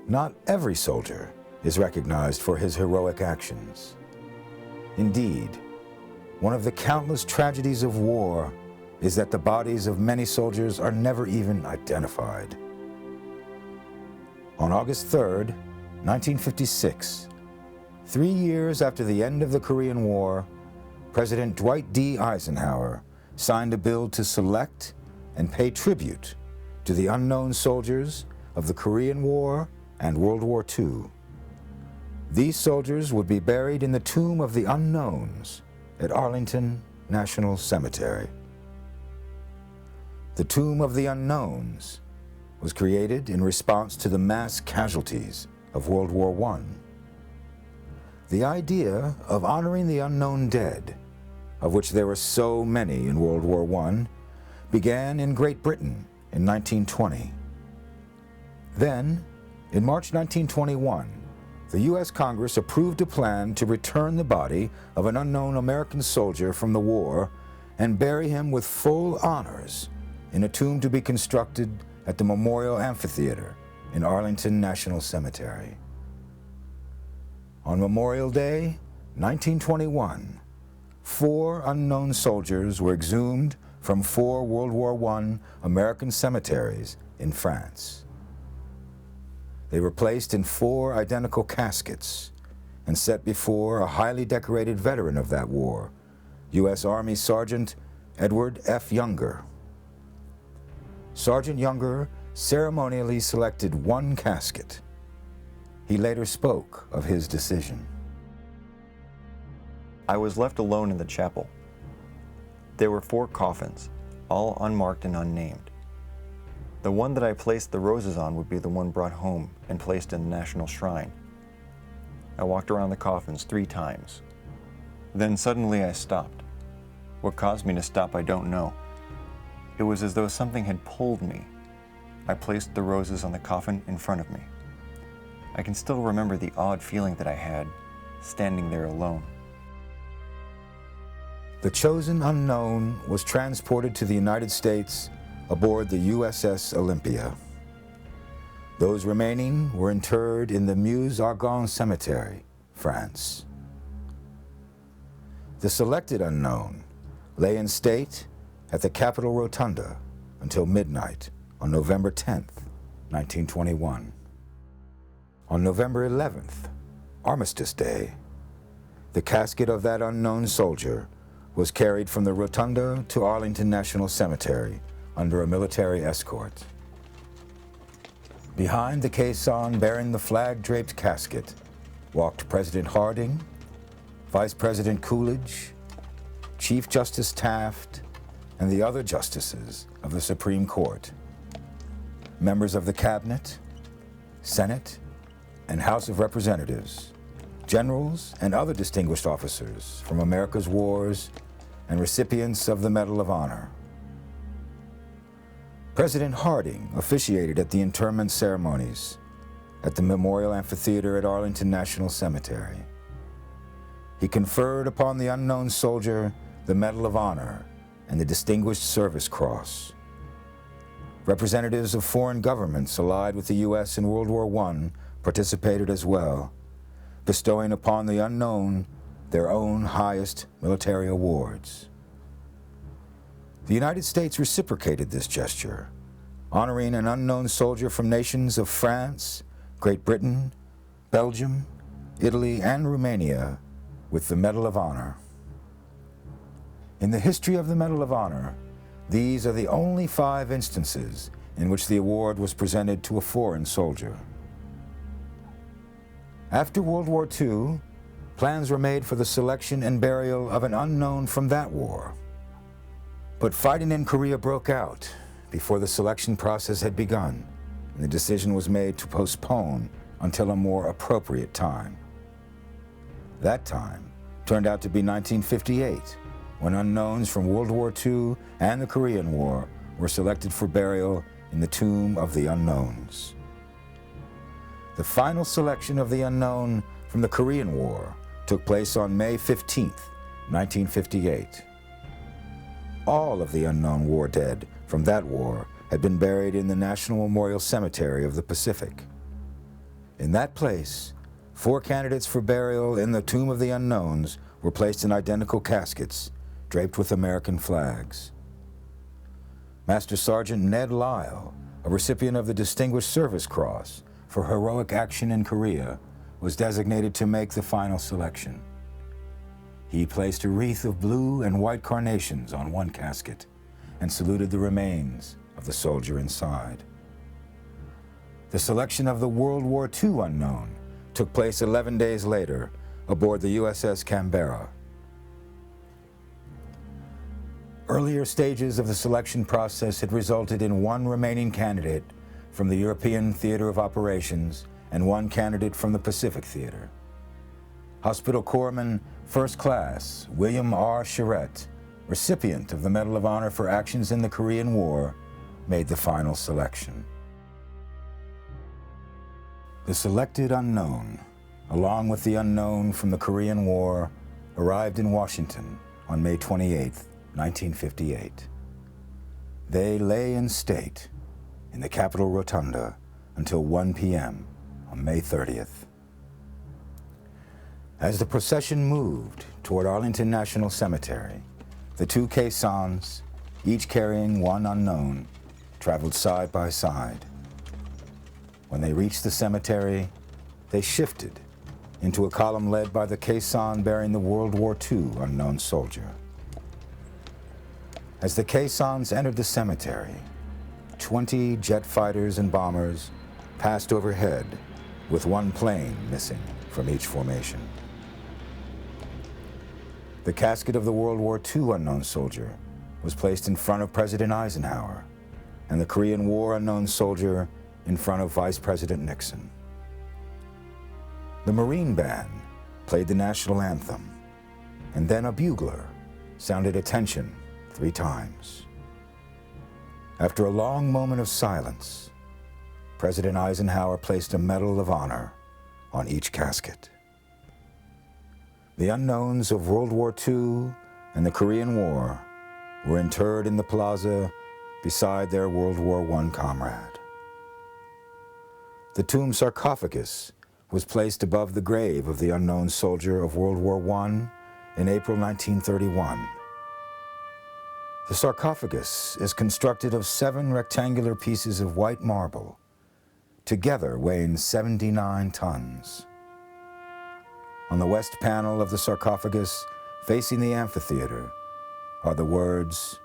Not every soldier is recognized for his heroic actions. Indeed, one of the countless tragedies of war is that the bodies of many soldiers are never even identified. On August 3rd, 1956, 3 years after the end of the Korean War, President Dwight D. Eisenhower signed a bill to select and pay tribute to the unknown soldiers of the Korean War and World War II. These soldiers would be buried in the Tomb of the Unknowns at Arlington National Cemetery. The Tomb of the Unknowns was created in response to the mass casualties of World War I. The idea of honoring the unknown dead, of which there were so many in World War I, began in Great Britain in 1920. Then, in March 1921, the U.S. Congress approved a plan to return the body of an unknown American soldier from the war and bury him with full honors in a tomb to be constructed at the Memorial Amphitheater in Arlington National Cemetery. On Memorial Day, 1921, 4 unknown soldiers were exhumed from 4 World War I American cemeteries in France. They were placed in 4 identical caskets and set before a highly decorated veteran of that war, U.S. Army Sergeant Edward F. Younger. Sergeant Younger ceremonially selected 1 casket. He later spoke of his decision. I was left alone in the chapel. There were 4 coffins, all unmarked and unnamed. The one that I placed the roses on would be the one brought home and placed in the National Shrine. I walked around the coffins 3 times. Then suddenly I stopped. What caused me to stop, I don't know. It was as though something had pulled me. I placed the roses on the coffin in front of me. I can still remember the odd feeling that I had, standing there alone. The chosen unknown was transported to the United States aboard the USS Olympia. Those remaining were interred in the Meuse-Argonne Cemetery, France. The selected unknown lay in state at the Capitol Rotunda until midnight on November 10th, 1921. On November 11th, Armistice Day, the casket of that unknown soldier was carried from the Rotunda to Arlington National Cemetery under a military escort. Behind the caisson bearing the flag-draped casket walked President Harding, Vice President Coolidge, Chief Justice Taft, and the other justices of the Supreme Court, members of the Cabinet, Senate, and House of Representatives, generals and other distinguished officers from America's wars, and recipients of the Medal of Honor. President Harding officiated at the interment ceremonies at the Memorial Amphitheater at Arlington National Cemetery. He conferred upon the unknown soldier the Medal of Honor and the Distinguished Service Cross. Representatives of foreign governments allied with the U.S. in World War I participated as well, bestowing upon the unknown their own highest military awards. The United States reciprocated this gesture, honoring an unknown soldier from nations of France, Great Britain, Belgium, Italy, and Romania with the Medal of Honor. In the history of the Medal of Honor, these are the only 5 instances in which the award was presented to a foreign soldier. After World War II, plans were made for the selection and burial of an unknown from that war. But fighting in Korea broke out before the selection process had begun, and the decision was made to postpone until a more appropriate time. That time turned out to be 1958, when unknowns from World War II and the Korean War were selected for burial in the Tomb of the Unknowns. The final selection of the unknown from the Korean War took place on May 15th, 1958. All of the unknown war dead from that war had been buried in the National Memorial Cemetery of the Pacific. In that place, 4 candidates for burial in the Tomb of the Unknowns were placed in identical caskets, draped with American flags. Master Sergeant Ned Lyle, a recipient of the Distinguished Service Cross for heroic action in Korea, was designated to make the final selection. He placed a wreath of blue and white carnations on one casket and saluted the remains of the soldier inside. The selection of the World War II unknown took place 11 days later aboard the USS Canberra. Earlier stages of the selection process had resulted in 1 remaining candidate from the European Theater of Operations and 1 candidate from the Pacific Theater. Hospital Corpsman First Class William R. Charette, recipient of the Medal of Honor for actions in the Korean War, made the final selection. The selected unknown, along with the unknown from the Korean War, arrived in Washington on May 28, 1958. They lay in state in the Capitol Rotunda until 1 p.m. on May 30th. As the procession moved toward Arlington National Cemetery, the 2 caissons, each carrying 1 unknown, traveled side by side. When they reached the cemetery, they shifted into a column led by the caisson bearing the World War II unknown soldier. As the caissons entered the cemetery, 20 jet fighters and bombers passed overhead, with 1 plane missing from each formation. The casket of the World War II unknown soldier was placed in front of President Eisenhower, and the Korean War unknown soldier in front of Vice President Nixon. The Marine Band played the national anthem, and then a bugler sounded attention 3 times. After a long moment of silence, President Eisenhower placed a Medal of Honor on each casket. The unknowns of World War II and the Korean War were interred in the plaza beside their World War I comrade. The tomb sarcophagus was placed above the grave of the unknown soldier of World War I in April 1931. The sarcophagus is constructed of 7 rectangular pieces of white marble, together weighing 79 tons. On the west panel of the sarcophagus, facing the amphitheater, are the words,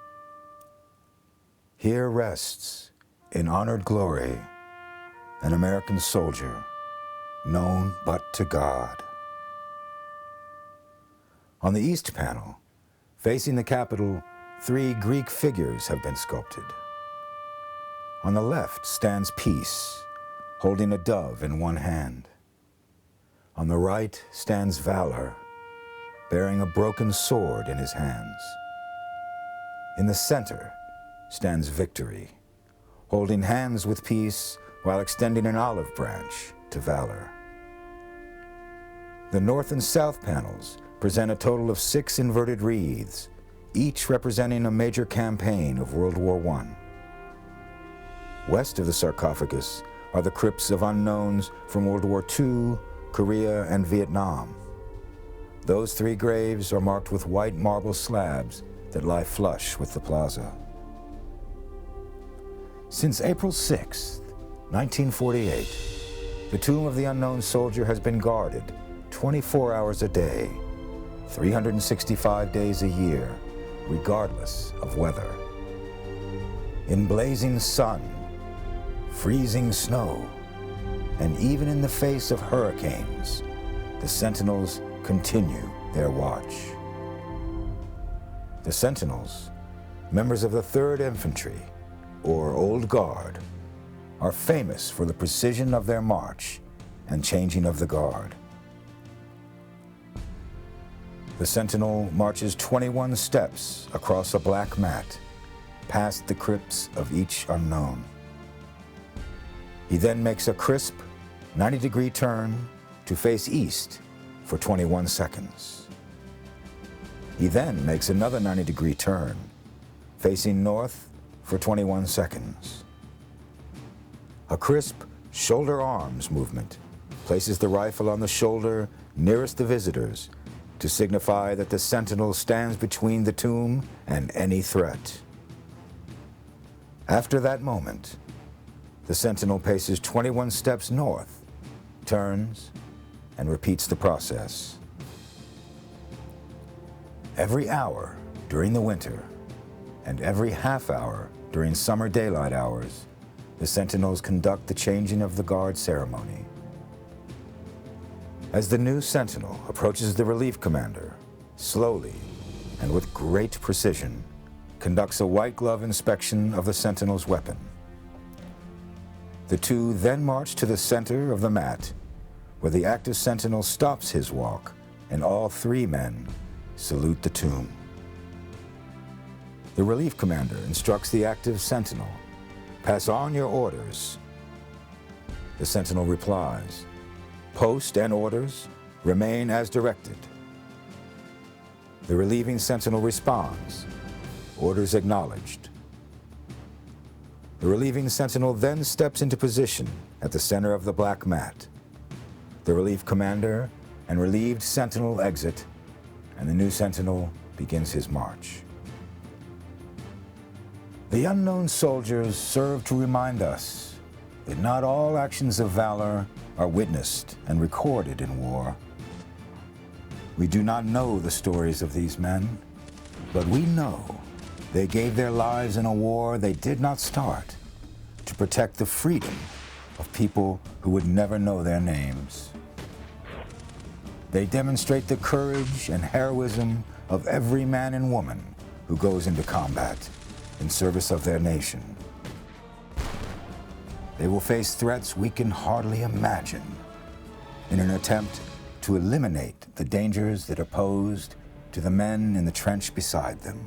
"Here rests, in honored glory, an American soldier, known but to God." On the east panel, facing the Capitol, 3 Greek figures have been sculpted. On the left stands Peace, holding a dove in one hand. On the right stands Valor, bearing a broken sword in his hands. In the center stands Victory, holding hands with Peace while extending an olive branch to Valor. The north and south panels present a total of 6 inverted wreaths, each representing a major campaign of World War I. West of the sarcophagus are the crypts of unknowns from World War II, Korea, and Vietnam. Those 3 graves are marked with white marble slabs that lie flush with the plaza. Since April 6, 1948, the tomb of the unknown soldier has been guarded 24 hours a day, 365 days a year, regardless of weather. In blazing sun, freezing snow, and even in the face of hurricanes, the sentinels continue their watch. The sentinels, members of the 3rd Infantry, or Old Guard, are famous for the precision of their march and changing of the guard. The sentinel marches 21 steps across a black mat, past the crypts of each unknown. He then makes a crisp 90-degree turn to face east for 21 seconds. He then makes another 90-degree turn, facing north for 21 seconds. A crisp shoulder arms movement places the rifle on the shoulder nearest the visitors to signify that the sentinel stands between the tomb and any threat. After that moment, the sentinel paces 21 steps north, turns, and repeats the process. Every hour during the winter and every half hour during summer daylight hours, the sentinels conduct the changing of the guard ceremony. As the new sentinel approaches the relief commander, slowly and with great precision, conducts a white glove inspection of the sentinel's weapon. The two then march to the center of the mat, where the active sentinel stops his walk, and all three men salute the tomb. The relief commander instructs the active sentinel, "Pass on your orders." The sentinel replies, "Post and orders remain as directed." The relieving sentinel responds, "Orders acknowledged." The relieving sentinel then steps into position at the center of the black mat. The relief commander and relieved sentinel exit, and the new sentinel begins his march. The unknown soldiers serve to remind us that not all actions of valor are witnessed and recorded in war. We do not know the stories of these men, but we know they gave their lives in a war they did not start to protect the freedom of people who would never know their names. They demonstrate the courage and heroism of every man and woman who goes into combat in service of their nation. They will face threats we can hardly imagine in an attempt to eliminate the dangers that are posed to the men in the trench beside them.